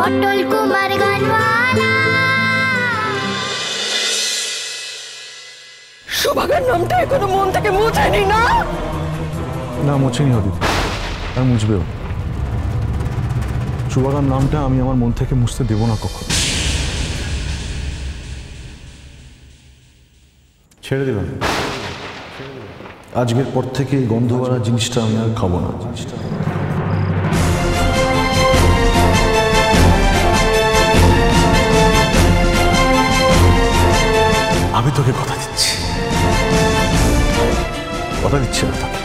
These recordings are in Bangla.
পটল কুমার গানওয়ালা। সুভাগার নামটা এখনো মন থেকে মুছেনি না? না, মুছেনি অদিতি, আর মুছবেও। সুভাগার নামটা আমি আমার মন থেকে মুছতে দেব না কখনো। ছেড়ে দিলাম। আজকের পর থেকে এই গন্ধওয়ালা জিনিসটা আমি আর খাবো না। আমি তোকে কথা দিচ্ছি, কথা দিচ্ছি না তোকে।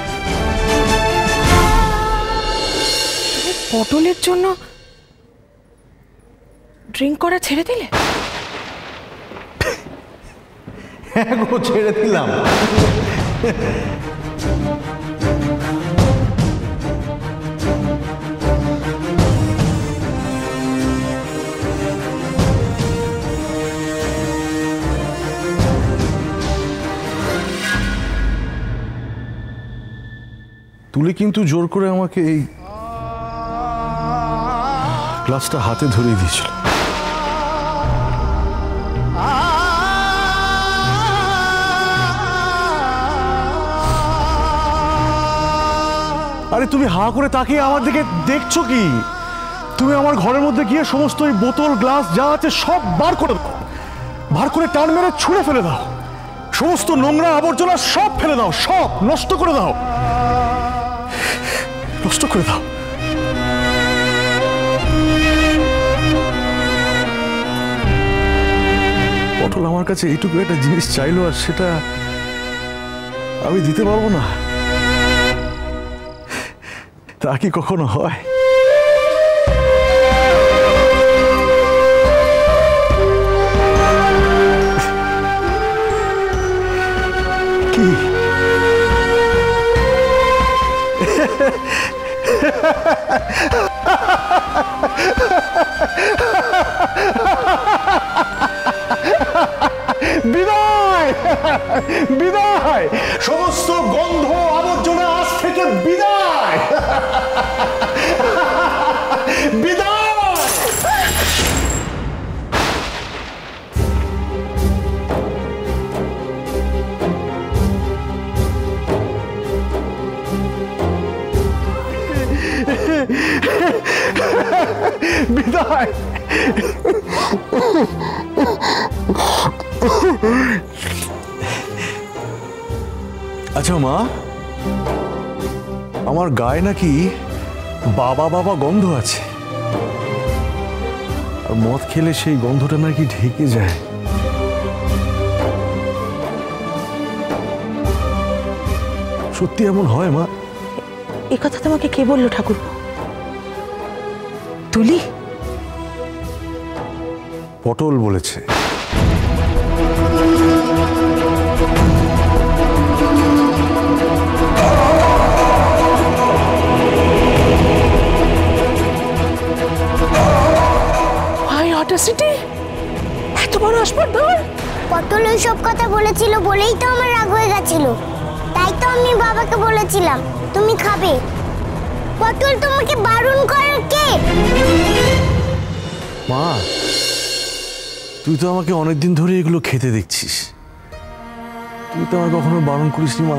পটলের জন্য ড্রিঙ্ক করা ছেড়ে দিলে? হ্যাঁ গো, ছেড়ে দিলাম। তুলি কিন্তু জোর করে আমাকে এই গ্লাসটা হাতে ধরিয়ে দিয়েছিল। আরে তুমি হাঁ করে তাকিয়ে আমার দিকে দেখছো কি? তুমি আমার ঘরের মধ্যে গিয়ে সমস্ত এই বোতল গ্লাস যা আছে সব বার করে দাও, বার করে টান মেরে ছুঁড়ে ফেলে দাও। সমস্ত নোংরা আবর্জনা সব ফেলে দাও, সব নষ্ট করে দাও, নষ্ট করে দাও। পটল আমার কাছে এইটুকু একটা জিনিস চাইলো, আর সেটা আমি দিতে পারবো না? তা কি কখনো হয়? কি বিদায়, বিদায়, সমস্ত গন্ধ আবর্জনা আজ থেকে বিদায়, বিদায়। বিদায়। আচ্ছা মা, আমার গায়ে নাকি বাবা বাবা গন্ধ আছে, আর মদ খেলে সেই গন্ধটা নাকি ঢেকে যায়। সত্যি এমন হয় মা? এ কথা তোমাকে কে বললো ঠাকুরপো? তুলি? পটল বলেছে। এত বড় আসপর্ধা! পটল ওই সব কথা বলেছিল বলেই তো আমার রাগ হয়ে গেছিল। তাই তো আমি বাবাকে বলেছিলাম তুমি খাবে। পটল তোমাকে বারণ করার কে? মা, তুই তো আমাকে অনেকদিন ধরে এগুলো খেতে দেখছিস, তুই তো আমার কখনো বারণ করিসনি মা।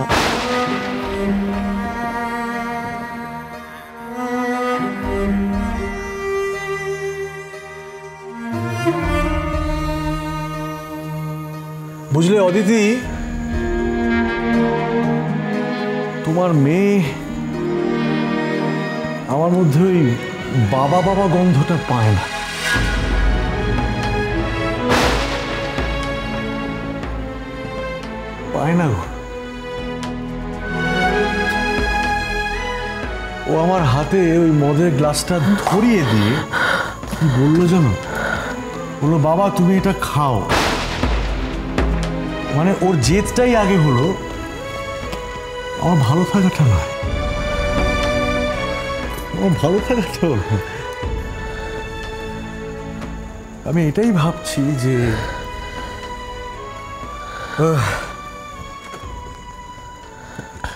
বুঝলে অদিতি, তোমার মেয়ে আমার মধ্যে ওই বাবা বাবা গন্ধটা পায় না। পায় না গো। ও আমার হাতে ওই মদের গ্লাসটা ধরিয়ে দিয়ে কি বললো জানো? বললো বাবা তুমি এটা খাও। মানে ওর জেদটাই আগে হলো, আমার ভালো থাকাটা নয়, আমার ভালো থাকাটা হলো। আমি এটাই ভাবছি যে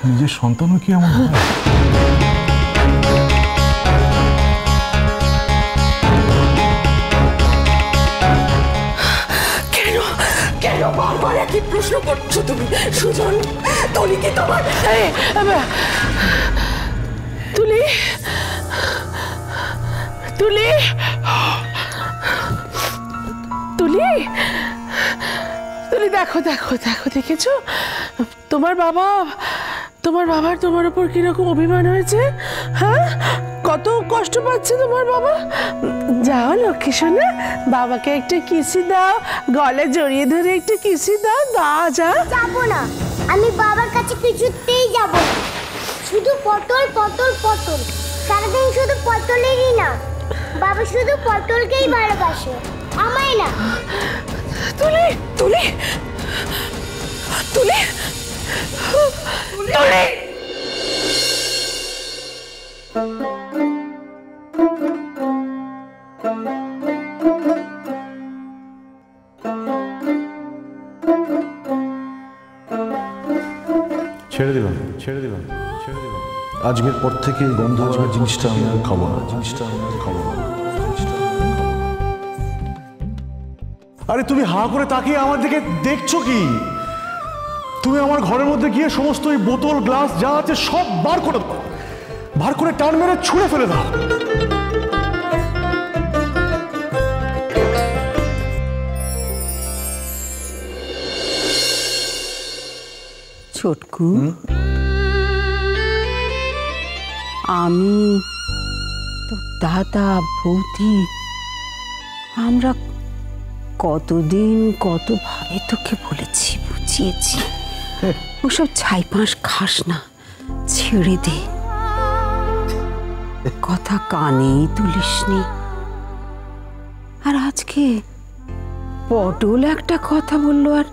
নিজের সন্তানও কি এমন হয়? একই প্রশ্ন করছো তুমি? সুজন, তুলি কি তোমার তুলি তুলি তুলি তুলি দেখো দেখো দেখো, দেখেছো তোমার বাবার তোমার উপর কিরকম অভিমান হয়েছে? হ্যাঁ, কত কষ্ট পাচ্ছে তোমার বাবা। যাও লক্ষ্মী সোনা, বাবাকে একটা কিসি দাও, গলে জড়িয়ে ধরে একটু কিসি দাও। যা যাবো না, আমি বাবার কাছে কিছুতেই যাব না। শুধু পটল পটল পটল, সারাদিন শুধু পটলেরই না। বাবা শুধু পটলকেই ভালোবাসে, আমায় না। তুলি তুলি তুলি তুলি ছেড়ে দিলাম আজকের পর থেকে এই গন্ধ হওয়ার জিনিসটা আমি আর খাবো না। আরে তুমি হাঁ করে তাকিয়ে আমার দিকে দেখছো কি? তুমি আমার ঘরের মধ্যে গিয়ে সমস্ত ওই বোতল গ্লাস যা আছে সব বার করে দাও, বার করে টান মেরে ছুঁড়ে ফেলে দাও। ছোটকু, আমি তোর দাদা বৌদি আমরা কতদিন কতভাবে তোকে বলেছি, বুঝিয়েছি, ওসব ছাইপাঁশ খাস না, ছেড়ে দে। কথা কানেই তুলিসনি। আর আজকে পটল একটা কথা বললো আর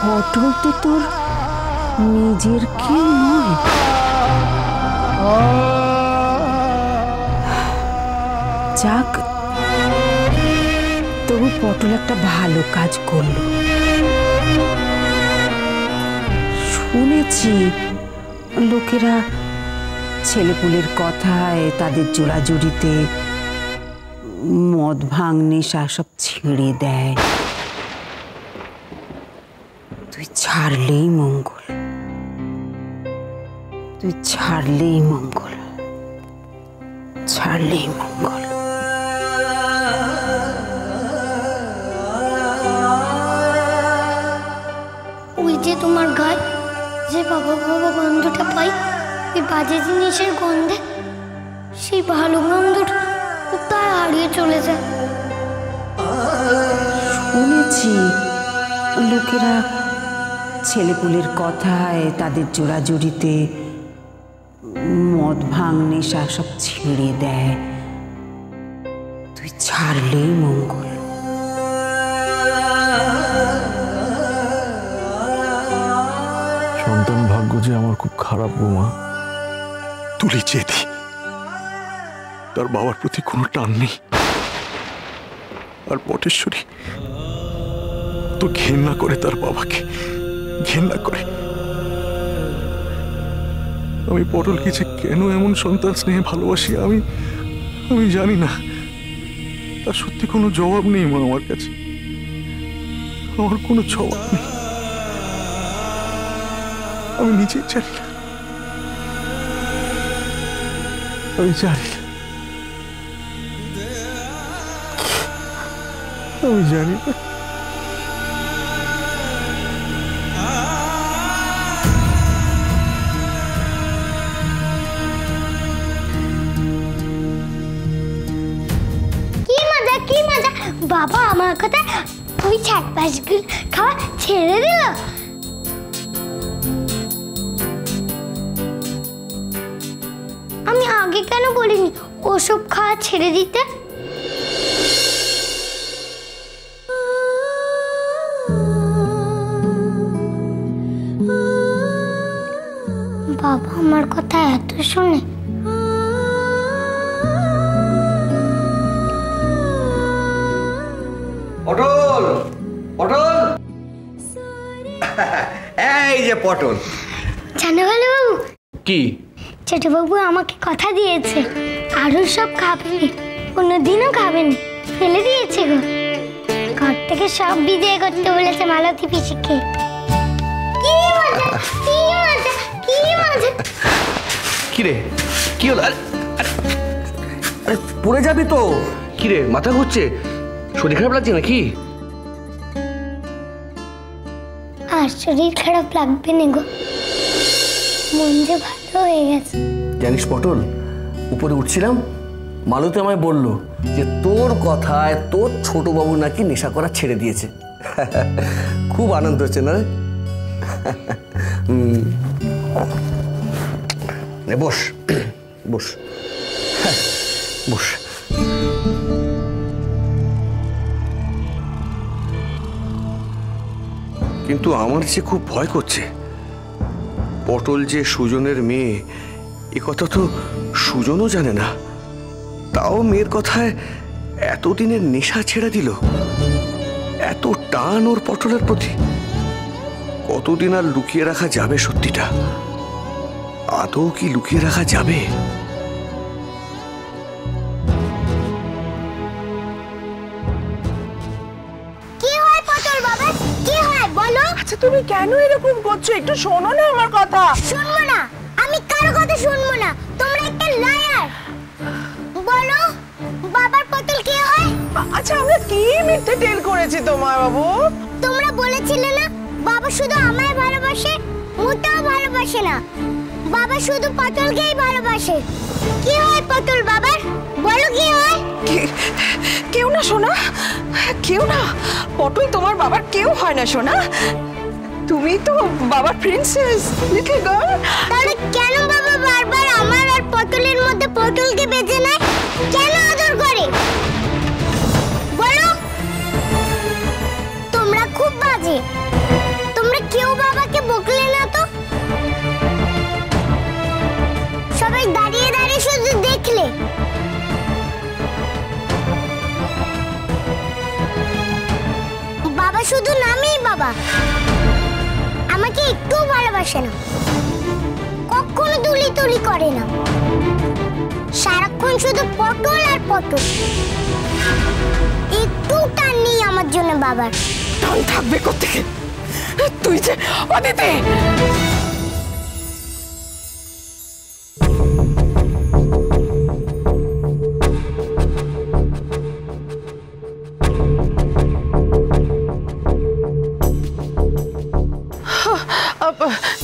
পটল তো তোর নিজের কেউ নয়। যাক, তবু পটল একটা ভালো কাজ করলো। শুনেছি লোকেরা ছেলেপুলের কথায়, তাদের জোড়াজুড়িতে মদ ভাঙ নেশা সব ছেড়ে দেয়। তুই ছাড়লেই মঙ্গল, ছাড়লেই মঙ্গল। ওই যে তোমার গায়ে যে বাবা বাবা গন্ধটা পাই, ওই বাজে জিনিসের গন্ধে সেই ভালো গন্ধটা কোথায় হারিয়ে চলে যায়। শুনেছি লোকেরা ছেলেপুলের কথায়, তাদের জোড়াজুড়িতে মদ ভাঙ নেশা সব ছেড়ে দেয়। তুই ছাড়লেই মঙ্গল। সন্তান ভাগ্য যে আমার খুব খারাপ গো মা। তুলি চেদি, তার বাবার প্রতি কোনো টান নেই। আর পটেশ্বরী তো ঘেন্না করে তার বাবাকে, ঘেন্না করে। আমি পটলকে যে কেন এমন সন্তান স্নেহে ভালোবাসি আমি জানি না। তার সত্যি কোনো জবাব নেই মা আমার কাছে, আমার কোনো জবাব নেই। আমি নিজেই জানি না, আমি জানি না। কি মজা, বাবা আমার কথা ওই ছাটপাশগুলো খাওয়া ছেড়ে দিল। আমি আগে কেন বলিনি ওসব খাওয়া ছেড়ে দিতে? বাবা আমার কথা এত শোনে, এই যে পটল। জানো ভালো বাবু, কি? ছোট বাবু আমাকে কথা দিয়েছে আরো সব খাবেনি, কোনোদিনও খাবেনি, ফেলে দিয়েছে গো। ঘর থেকে সব বিদায় করতে বলেছে মালতী পিসিকে। কি মজা, কি মজা, কি মজা। কিরে কি হলো? আরে আরে পড়ে যাবি তো। কিরে মাথা ঘুরছে, শরীর খারাপ লাগছে নাকি? আর শরীর খারাপ লাগবে না গো, মন যে ভালো হয়ে গেছে। জানিস পটল, উপরে উঠছিলাম, মালতী আমায় বলল যে তোর কথায় তোর ছোট বাবু নাকি নেশা করা ছেড়ে দিয়েছে। খুব আনন্দ হচ্ছে না রে? বস বস বস। কিন্তু আমার যে খুব ভয় করছে, পটল যে সুজনের মেয়ে এ কথা তো সুজনও জানে না, তাও মেয়ের কথায় এতদিনের নেশা ছেড়ে দিল। এত টান ওর পটলের প্রতি, কতদিন আর লুকিয়ে রাখা যাবে সত্যিটা? আদৌ কি লুকিয়ে রাখা যাবে? কি হয় পটল বাবা, কি হয় বলো? আচ্ছা তুমি কেন এরকম করছো? একটু শোনো না আমার কথা। শুনবো না, আমি কারো কথা শুনবো না, তোমরা একটা লায়ার। বলো বাবার পটল কি হয়? আচ্ছা আমরা কি মিথ্যে টেল করেছি তোমার বাবু? তোমরা বলেছিলে না বাবা শুধু আমায় ভালোবাসে, মোটেও ভালোবাসে না, বাবা শুধু পটলকেই ভালোবাসে। কি হয় পটল বাবার, বলো কি হয়? কেউ না সোনা, কেউ না। পটল তোমার বাবার কেউ হয় না সোনা, তুমি তো বাবার প্রিন্সেস, লিটল গার্ল। তাহলে কেন বাবা বারবার আমার আর পটলের মধ্যে পটলকে বেঁচে নেয়? কেন আদর করে বলো? তোমরা খুব বাজে, তোমরা কেউ বাবাকে বকলে না তো? সবাই দাঁড়িয়ে দাঁড়িয়ে শুধু দেখলে। বাবা শুধু নামেই বাবা, আমাকে একটু ভালোবাসে না, কখনো তুলি তুলি করে না, সারাক্ষণ শুধু পটল আর পটল। একটু টান নেই আমার জন্য বাবার। টান থাকবে কোত্থেকে? তুই যে অদিতি।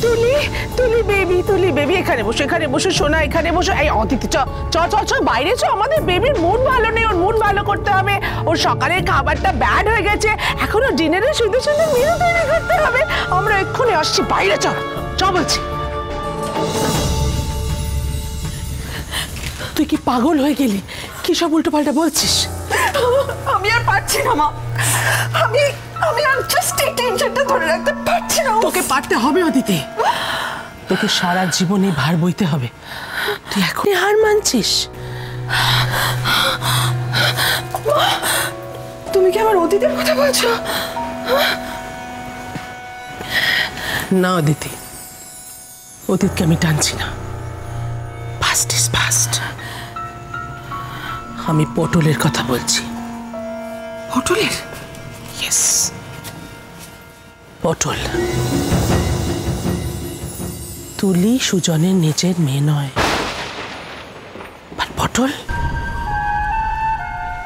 তুলি তুলি বেবি, তুলি বেবি, এখানে বসো, এখানে বসো সোনা, এখানে বসো। এই অদিতি চ চ চ চ বাইরে চ, আমাদের বেবির মুড ভালো নেই, ওর মুড ভালো করতে হবে। ওর সকালের খাবারটা ব্যাড হয়ে গেছে, এখনো ডিনারে শুধু শুধু মেনু তৈরি করতে হবে। আমরা এক্ষুনি আসছি, বাইরে চ চ বলছি। তুই কি পাগল হয়ে গেলি? কি সব উল্টো পাল্টা বলছিস? আমি আর পারছি না মা, আমি আমি আর জাস্ট এই টেনশনটা ধরে রাখতে পারছি না। তোকে পারতে হবে অদিতি, তোকে সারা জীবনে ভার বইতে হবে। তুই এখনই হার মানছিস? তুমি কি আমার অতীতের কথা বলছো? না অদিতি, অতীতকে আমি টানছি না। Past is past. আমি পটলের কথা বলছি। পটলের? ইয়েস, পটল। তুলি সুজনের নিজের মেয়ে নয়, আর পটল,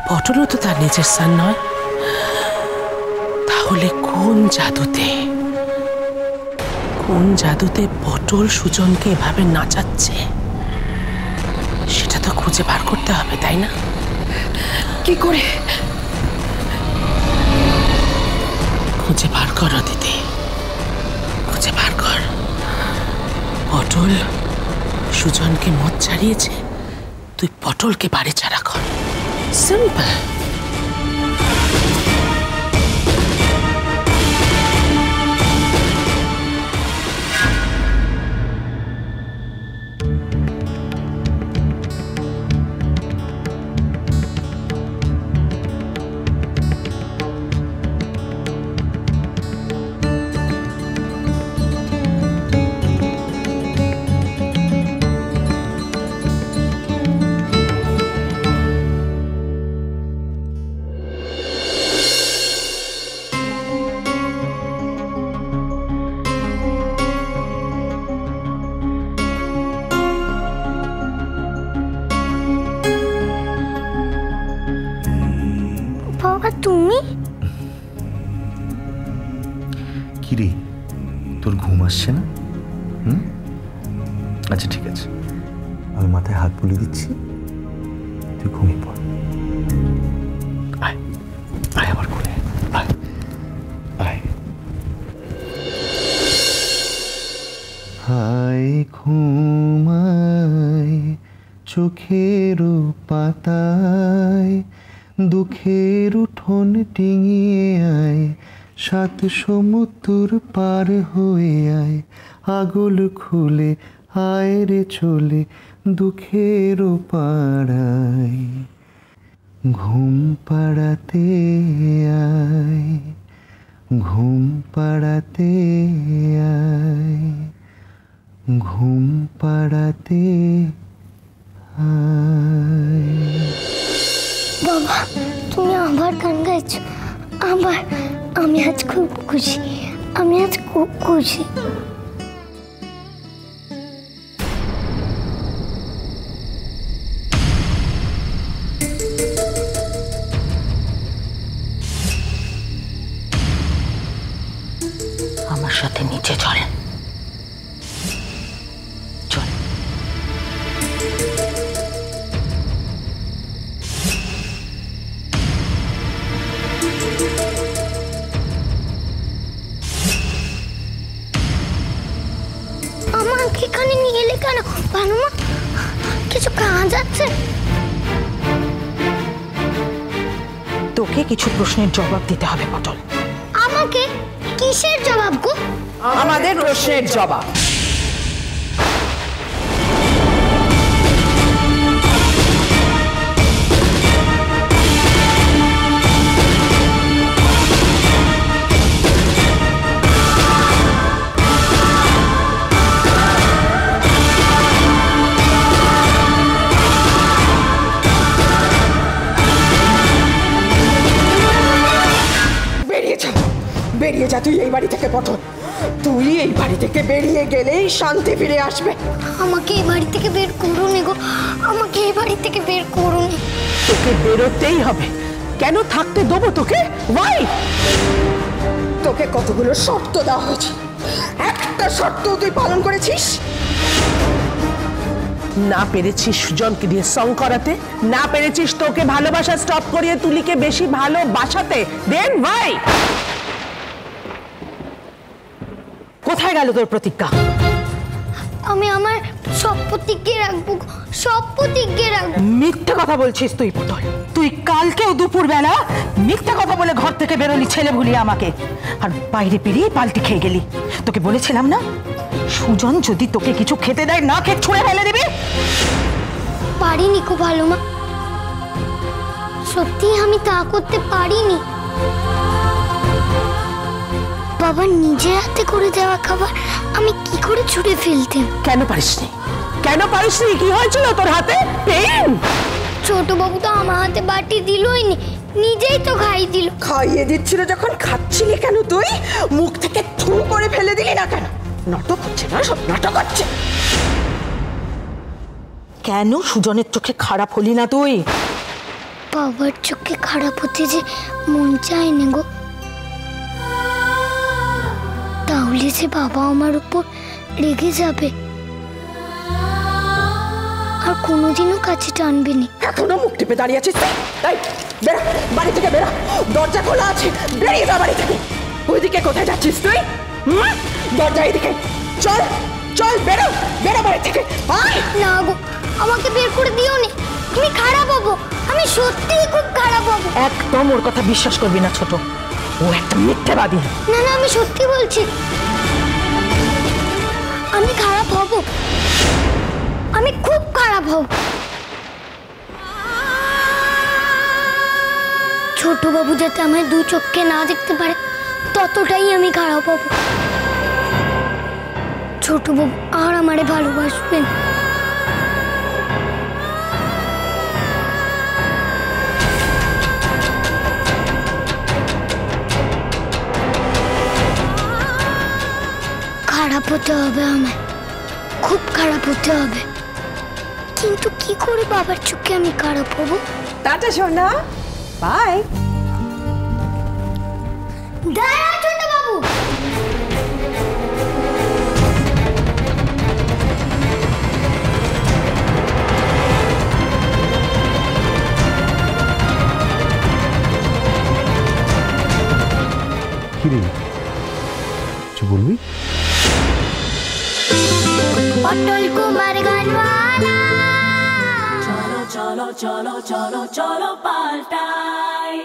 পটলও তো তার নিজের সান নয়। তাহলে কোন জাদুতে পটল সুজনকে এভাবে নাচাচ্ছে সেটা তো খুঁজে বার করতে হবে, তাই না? কি করে? খুঁজে বার কর দিদি, খুঁজে বার কর। পটল সুজনকে মদ ছাড়িয়েছে, তুই পটলকে বাড়ি ছাড়া কর। সিম্পল। তুমি? কিরে, তোর ঘুম আসছে না? আচ্ছা ঠিক আছে, আমি মাথায় হাত বুলিয়ে দিচ্ছি, তুই ঘুমিয়ে পড়। আয় আয় আমার কোলে, আয় আয়। হায় ঘুমায় চোখের পাতায়, দুঃখের উঠোন ডিঙিয়ে আয়, 7 সমুদ্র পার হয়ে আয়, আগল খুলে আয় রে চলে দুঃখের পাড়ায়, ঘুম পাড়াতে আয়, ঘুম পাড়াতে আয়, ঘুম পাড়াতে আয়। বাবা, তুমি আবার গান গাইছো? আবার? আমি আজ খুব খুশি, আমি আজ খুব খুশি। আমার সাথে নিচে চলেন, চলেন। আমাকে এখানে নিয়ে এলে কেন ভালো মা? কিছু কাজ আছে? তোকে কিছু প্রশ্নের জবাব দিতে হবে পটল। আমাকে? কিসের জবাব গো? আমাদের প্রশ্নের জবাব। বেরিয়ে যা তুই এই বাড়ি থেকে পটল। তুই এই বাড়ি থেকে বেরিয়ে গেলেই শান্তি ফিরে আসবে। আমাকে এই বাড়ি থেকে বের করুন গো, আমাকে এই বাড়ি থেকে বের করুন। তোকে বেরোতেই হবে। কেন থাকতে দেবো তোকে? ওয়াই? তোকে কতগুলো শর্ত দেওয়া হয়েছে, একটা শর্ত তুই পালন করেছিস? না পেরেছিস সুজনকে দিয়ে সং করাতে, না পেরেছিস তোকে ভালোবাসা স্টপ করিয়ে তুলিকে বেশি ভালোবাসাতে। দেন ভাই, কোথায় গেল তোর প্রতিজ্ঞা? আমি আমার সব প্রতিজ্ঞা রাখবো, সব প্রতিজ্ঞা রাখবো। মিথ্যে কথা বলছিস তুই পটল। তুই কালকেও দুপুরবেলা মিথ্যে কথা বলে ঘর থেকে বেরোলি ছেলে ভুলিয়ে আমাকে, আর বাইরে পেরিয়ে পাল্টি খেয়ে গেলি। তোকে বলেছিলাম না, সুজন যদি তোকে কিছু খেতে দেয় না খেয়ে ছুঁড়ে ফেলে দিবি। পারিনি খুব ভালো মা, সত্যি আমি তা করতে পারিনি। বাবা নিজের হাতে করে দেওয়া খাবার আমি কি করে ছুঁড়ে ফেলতাম? কেন পারিসনি? কেন পারিসনি? কি হয়েছিল তোর হাতে? পেন? ছোট বাবু তো আমার হাতে বাটি দিলই নি, নিজেই তো খাই দিল। খাইয়ে দিচ্ছিল যখন খাচ্ছিলি কেন তুই? মুখ থেকে থু করে ফেলে দিলি না কেন? নাটক হচ্ছে না, সব নাটক হচ্ছে। কেন সুজনের চোখে খারাপ হলি না তুই? বাবার চোখে খারাপ হতে যে মন চায়নি গো, তাহলে যে বাবা আমার উপর রেগে যাবে আর কোনোদিনও কাছে টানবে না। এখনো মুখ টিপে দাঁড়িয়ে আছিস তুই? এই, বেরো, বাড়ি থেকে বেরো, দরজা খোলা আছে, বেরিয়ে যা বাড়ি থেকে। ওইদিকে কোথায় যাচ্ছিস তুই? দরজা এইদিকে, চল চল, বেরো বেরো বাড়ি থেকে। আয় না গো, আমাকে বের করে দিও নি, আমি খারাপ হবো, আমি সত্যিই খুব খারাপ হবো। একদম ওর কথা বিশ্বাস করবি না ছোট, ও একটা মিথ্যেবাদী। না না, আমি সত্যি বলছি, আমি খারাপ হব, আমি খুব খারাপ হব। ছোট বাবু যাতে আমার দু চোখকে না দেখতে পারে ততটাই আমি খারাপ হব। ছোট বাবু আর আমারে ভালোবাসবেন। খারাপ হতে হবে, আমায় খুব খারাপ হতে হবে, কিন্তু কি করে বাবার চোখে আমি খারাপ হব? টাটা সোনা, বাই। দাঁড়াও ছোট বাবু। কি রে, কিছু বলবি? পটল কুমার গানওয়ালা। চলো চলো চলো চলো চলো পাল্টাই